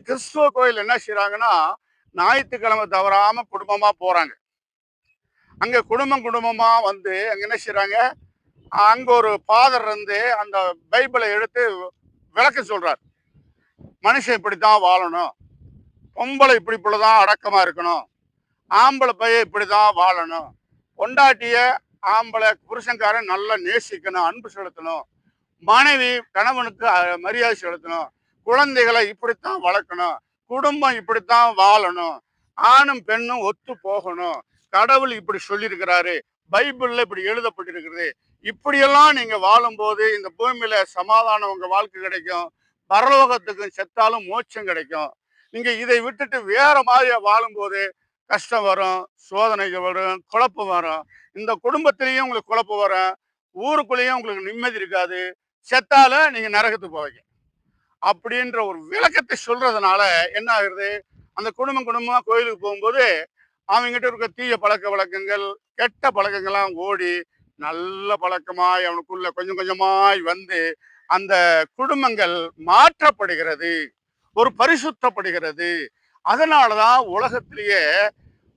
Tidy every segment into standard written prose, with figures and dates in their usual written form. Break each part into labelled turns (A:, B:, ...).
A: கிறிஸ்துவ கோயில் என்ன செய்றாங்கன்னா, ஞாயிற்றுக்கிழமை தவறாம குடும்பமா போறாங்க. அங்க குடும்பம் குடும்பமா வந்து அங்க என்ன செய்றாங்க, அங்க ஒரு ஃபாதர் இருந்து அந்த பைபிள எடுத்து விளக்கம் சொல்றார். மனுஷன் இப்படித்தான் வாழணும். பொம்பளை இப்படிதான் அடக்கமா இருக்கணும். ஆம்பளை பையன் இப்படிதான் வாழணும். பொண்டாட்டிய ஆம்பளை புருஷன்காரன் நல்லா நேசிக்கணும், அன்பு செலுத்தணும். மனைவி கணவனுக்கு மரியாதை செலுத்தணும். குழந்தைகளை இப்படித்தான் வளர்க்கணும். குடும்பம் இப்படித்தான் வாழணும். ஆணும் பெண்ணும் ஒத்து போகணும். கடவுள் இப்படி சொல்லியிருக்கிறாரு. பைபிள்ல இப்படி எழுதப்பட்டிருக்கிறது. இப்படியெல்லாம் நீங்க வாழும்போது இந்த பூமியில சமாதானம் உங்க வாழ்க்கை கிடைக்கும். பரலோகத்துக்கு செத்தாலும் மோட்சம் கிடைக்கும். நீங்க இதை விட்டுட்டு வேற மாதிரியா வாழும்போது கஷ்டம் வரும், சோதனைகள் வரும், குழப்பம் வரும். இந்த குடும்பத்திலையும் உங்களுக்கு குழப்பம் வரும். ஊருக்குள்ளேயும் உங்களுக்கு நிம்மதி இருக்காது. செத்தால நீங்க நரகத்துக்கு போவீங்க. அப்படின்ற ஒரு விளக்கத்தை சொல்றதுனால என்ன ஆகுறது, அந்த குடும்பம் குடும்பமா கோயிலுக்கு போகும்போது அவங்ககிட்ட இருக்க தீய பழக்க வழக்கங்கள், கெட்ட பழக்கங்கள்லாம் ஓடி நல்ல பழக்கமாய் அவனுக்குள்ள கொஞ்சம் கொஞ்சமாய் வந்து அந்த குடும்பங்கள் மாற்றப்படுகிறது, ஒரு பரிசுத்தப்படுகிறது. அதனாலதான் உலகத்திலேயே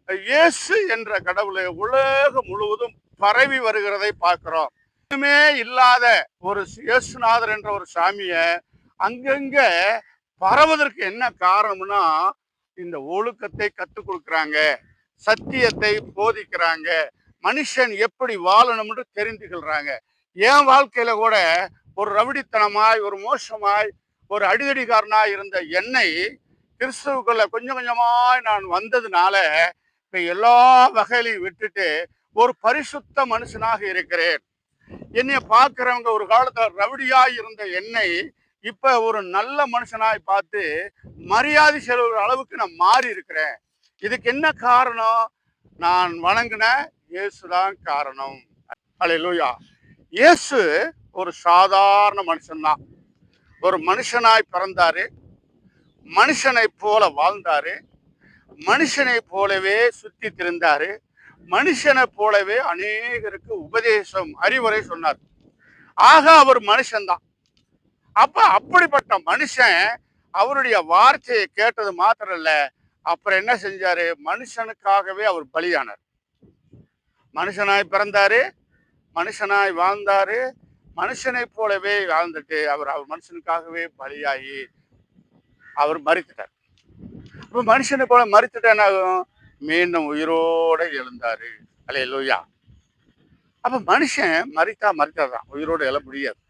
A: இயேசு என்ற கடவுளை உலகம் முழுவதும் பரவி வருகிறதை பார்க்கிறோம். ஒண்ணுமே இல்லாத ஒரு இயேசுநாதர் என்ற ஒரு சாமிய அங்கங்க பரவதற்கு என்ன காரணம்னா, இந்த ஒழுக்கத்தை கற்றுக் கொடுக்குறாங்க, சத்தியத்தை போதிக்கிறாங்க, மனுஷன் எப்படி வாழணும்னு தெரிந்து கொள்றாங்க. என் வாழ்க்கையில கூட ஒரு ரவுடித்தனமாய், ஒரு மோசமாய், ஒரு அடிதடிக்காரனாய் இருந்த என்னை கிறிஸ்துவுக்குள்ள கொஞ்சம் கொஞ்சமாய் நான் வந்ததுனால இப்ப எல்லா வகையிலையும் விட்டுட்டு ஒரு பரிசுத்த மனுஷனாக இருக்கிறேன். என்னைய பார்க்கிறவங்க ஒரு காலத்துல ரவுடியாய் இருந்த என்னை இப்ப ஒரு நல்ல மனுஷனாய் பார்த்து மரியாதை செலுத்துற அளவுக்கு நான் மாறி இருக்கிறேன். இதுக்கு என்ன காரணம்? நான் வணங்கின இயேசுதான் காரணம். அல்லேலூயா. இயேசு ஒரு சாதாரண மனுஷன்தான். ஒரு மனுஷனாய் பிறந்தாரு, மனுஷனை போல வாழ்ந்தாரு, மனுஷனை போலவே சுத்தி திரிந்தாரு, மனுஷனை போலவே அநேகருக்கு உபதேசம் அறிவுரை சொன்னார். ஆக அவர் மனுஷன்தான். அப்ப அப்படிப்பட்ட மனுஷன் அவருடைய வார்த்தையை கேட்டது மாத்திரம் இல்ல, அப்புறம் என்ன செஞ்சாரு, மனுஷனுக்காகவே அவர் பலியானார். மனுஷனாய் பிறந்தாரு, மனுஷனாய் வாழ்ந்தாரு, மனுஷனை போலவே வாழ்ந்துட்டு அவர் மனுஷனுக்காகவே பலியாகி அவர் மரித்துட்டார். அப்ப மனுஷனை போல மரித்துட்டா என்ன ஆகும்? மீண்டும் உயிரோட எழுந்தாரு. அல்லேலூயா. அப்ப மனுஷன் மரித்தாதான், உயிரோடு எழ முடியாது.